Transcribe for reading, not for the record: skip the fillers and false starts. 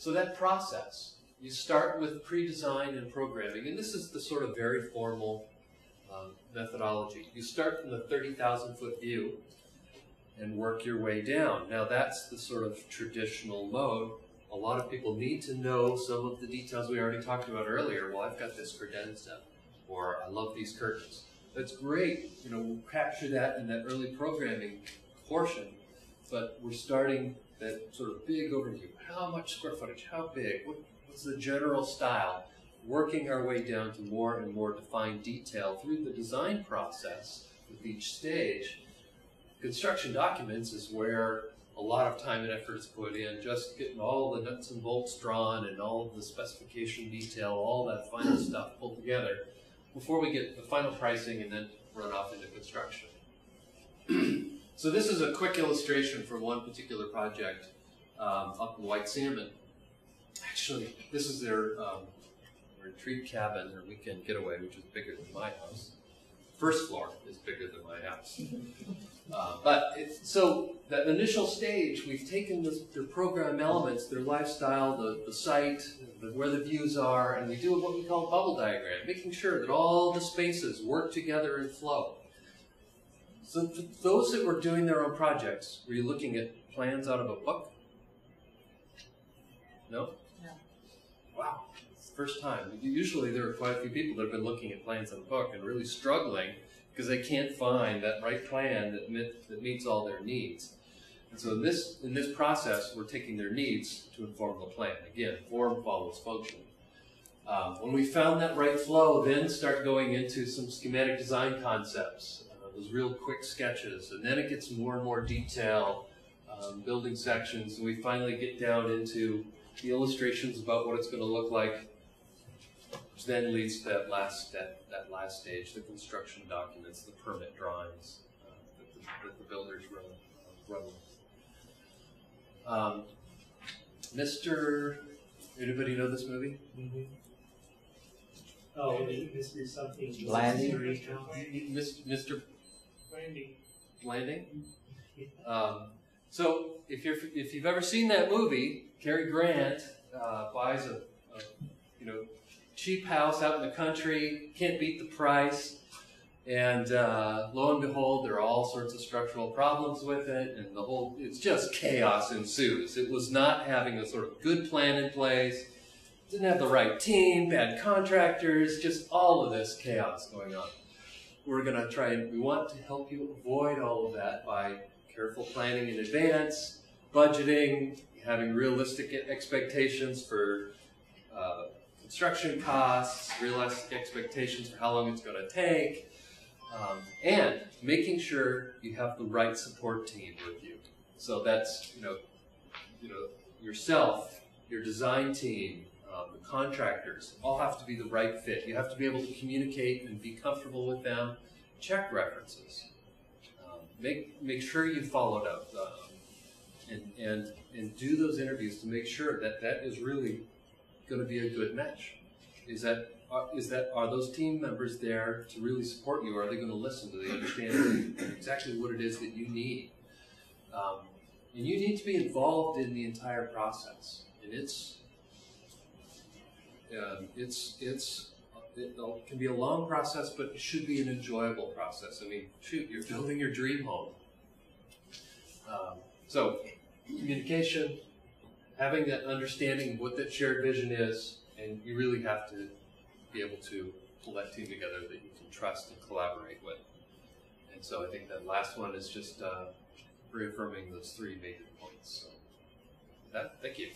So that process, you start with pre-design and programming, and this is the sort of very formal methodology. You start from the 30,000-foot view and work your way down. Now that's the sort of traditional mode. A lot of people need to know some of the details we already talked about earlier. Well, I've got this credenza, or I love these curtains. That's great, you know, we'll capture that in that early programming portion, but we're starting that sort of big overview. How much square footage? How big? What's the general style? Working our way down to more and more defined detail through the design process with each stage. Construction documents is where a lot of time and effort is put in, just getting all the nuts and bolts drawn and all of the specification detail, all that final stuff pulled together before we get the final pricing and then run off into construction. So this is a quick illustration from one particular project up in White Salmon. Actually, this is their retreat cabin, their weekend getaway, which is bigger than my house. First floor is bigger than my house. So that initial stage, we've taken their program elements, their lifestyle, the site, where the views are, and we do what we call a bubble diagram, making sure that all the spaces work together and flow. So for those that were doing their own projects, were you looking at plans out of a book? No? No. Wow. It's the first time. Usually there are quite a few people that have been looking at plans out of a book and really struggling because they can't find that right plan that meets all their needs. And so in this process, we're taking their needs to inform the plan. Again, form follows function. When we found that right flow, then start going into some schematic design concepts, those real quick sketches, and then it gets more and more detail, building sections, and we finally get down into the illustrations about what it's going to look like, which then leads to that last step, that last stage, the construction documents, the permit drawings that the builders run with. Anybody know this movie? Mm-hmm. Oh, Mr. something. Landing. Mr. Landing. Landing? So if you've ever seen that movie, Cary Grant buys a cheap house out in the country, can't beat the price, and lo and behold, there are all sorts of structural problems with it, and it's just chaos ensues. It was not having a sort of good plan in place, didn't have the right team, bad contractors, just all of this chaos going on. We're going to try and we want to help you avoid all of that by careful planning in advance, budgeting, having realistic expectations for construction costs, realistic expectations for how long it's going to take, and making sure you have the right support team with you. So that's yourself, your design team, the contractors, all have to be the right fit. You have to be able to communicate and be comfortable with them. Check references. Make sure you followed up, and do those interviews to make sure that is really going to be a good match. Are those team members there to really support you? Or are they going to listen? Do they understand exactly what it is that you need? And you need to be involved in the entire process. And it can be a long process, but it should be an enjoyable process. I mean, shoot, you're building your dream home. So, communication, having that understanding of what that shared vision is, and you really have to be able to pull that team together that you can trust and collaborate with. And so I think that last one is just reaffirming those three major points. So, with that, thank you.